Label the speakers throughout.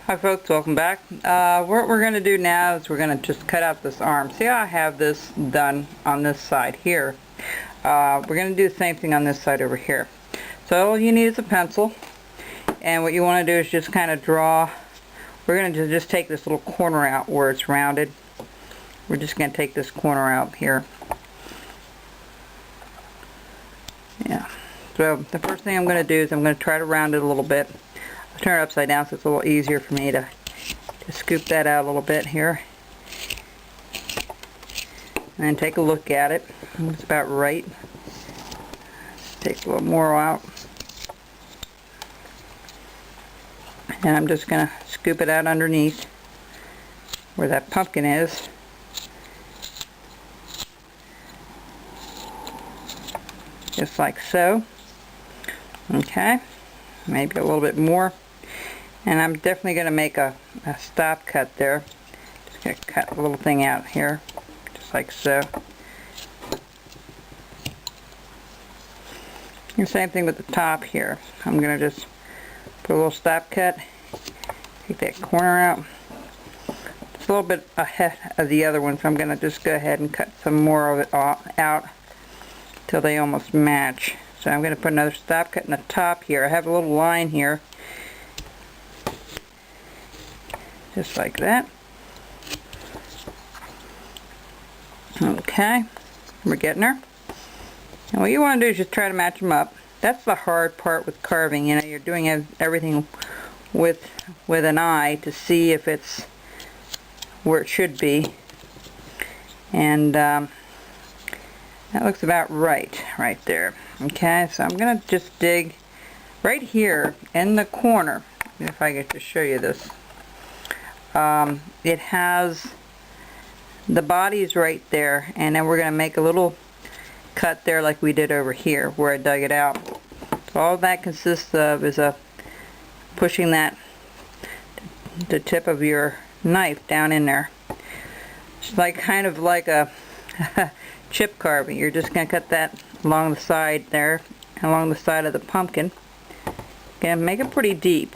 Speaker 1: Hi folks, welcome back. What we're going to do now is we're going to just cut out this arm. See how I have this done on this side here. We're going to do the same thing on this side over here. So all you need is a pencil, and what you want to do is just kind of draw. We're going to just take this little corner out where it's rounded. We're just going to take this corner out here. Yeah. So the first thing I'm going to do is I'm going to try to round it a little bit. I'll turn it upside down so it's a little easier for me to scoop that out a little bit here. And then take a look at it. It's about right. Take a little more out. And I'm just going to scoop it out underneath where that pumpkin is. Just like so. Okay. Maybe a little bit more. And I'm definitely going to make a stop cut there. Just going to cut a little thing out here. Just like so. The same thing with the top here. I'm going to just put a little stop cut. Take that corner out. It's a little bit ahead of the other one, so I'm going to just go ahead and cut some more of it out till they almost match. So I'm going to put another stop cut in the top here. I have a little line here. Just like that. Okay. We're getting her. And what you want to do is just try to match them up. That's the hard part with carving. You know, you're doing everything with an eye to see if it's where it should be. And that looks about right there. Okay, so I'm going to just dig right here in the corner. If I get to show you this. It has the body's right there, and then we're going to make a little cut there like we did over here where I dug it out. So all that consists of is pushing the tip of your knife down in there. It's like kind of like a chip carving. You're just going to cut that along the side there, along the side of the pumpkin. Again, make it pretty deep.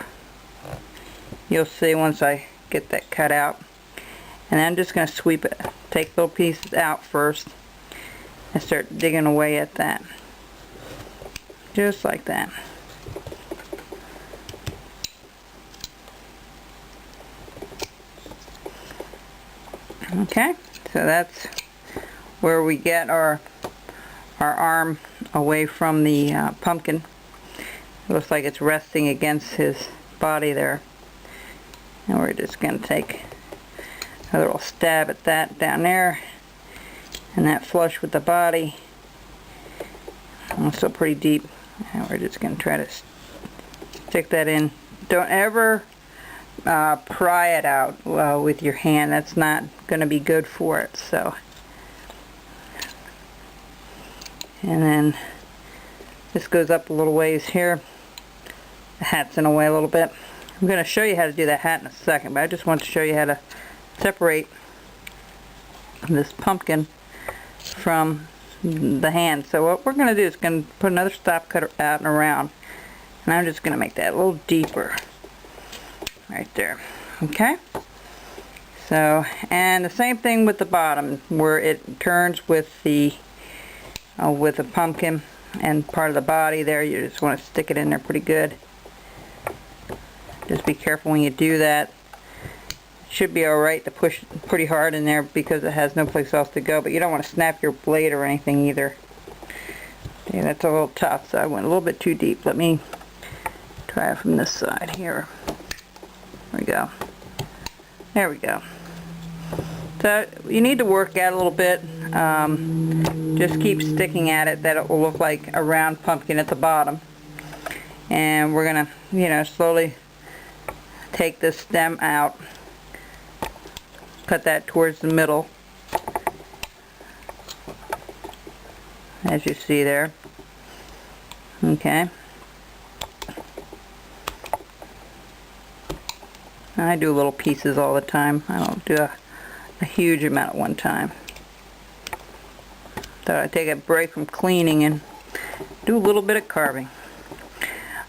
Speaker 1: You'll see once I get that cut out. And then I'm just going to sweep it. Take little pieces out first and start digging away at that. Just like that. Okay, so that's where we get our arm away from the pumpkin. It looks like it's resting against his body there. And we're just going to take a little stab at that down there. And that flush with the body. Also pretty deep. And we're just going to try to stick that in. Don't ever pry it out with your hand. That's not going to be good for it. So. And then this goes up a little ways here. The hat's in the way a little bit. I'm going to show you how to do that hat in a second, but I just want to show you how to separate this pumpkin from the hand. So what we're going to do is going to put another stop cutter out and around, and I'm just going to make that a little deeper right there. Okay, so, and the same thing with the bottom where it turns with the pumpkin and part of the body there. You just want to stick it in there pretty good. Just be careful when you do that. It should be alright to push pretty hard in there because it has no place else to go, but you don't want to snap your blade or anything either. Okay, that's a little tough, so I went a little bit too deep. Let me try it from this side here. There we go. There we go. So you need to work at it a little bit. Just keep sticking at it, that it will look like a round pumpkin at the bottom. And we're going to, you know, slowly take this stem out. Cut that towards the middle. As you see there. Okay. I do little pieces all the time. I don't do a huge amount at one time. So I take a break from cleaning and do a little bit of carving.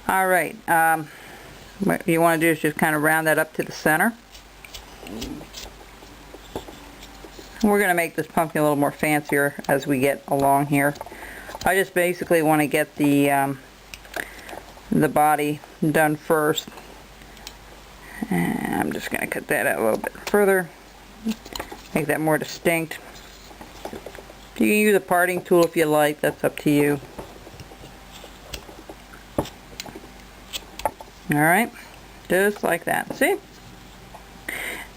Speaker 1: Alright, What you want to do is just kind of round that up to the center. We're going to make this pumpkin a little more fancier as we get along here. I just basically want to get the body done first. And I'm just going to cut that out a little bit further, make that more distinct. You can use a parting tool if you like, that's up to you. Alright, just like that. See?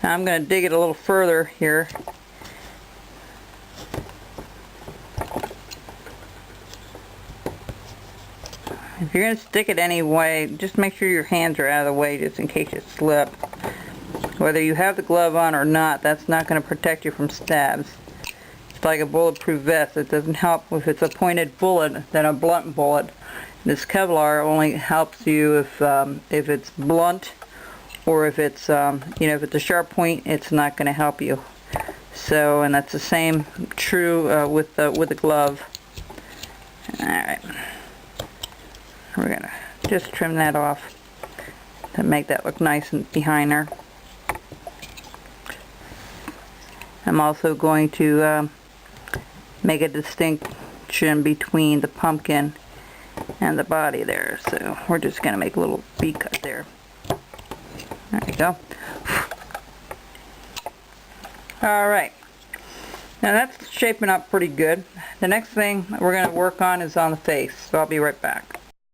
Speaker 1: Now I'm going to dig it a little further here. If you're going to stick it anyway, just make sure your hands are out of the way just in case you slip. Whether you have the glove on or not, that's not going to protect you from stabs. It's like a bulletproof vest. It doesn't help if it's a pointed bullet than a blunt bullet. This Kevlar only helps you if it's blunt, or if it's if it's a sharp point, it's not going to help you. So, and that's the same true with the glove. All right. We're going to just trim that off to make that look nice and behind her. I'm also going to make a distinction between the pumpkin and the body there. So we're just going to make a little V cut there. There you go. Alright. Now that's shaping up pretty good. The next thing we're going to work on is on the face. So I'll be right back.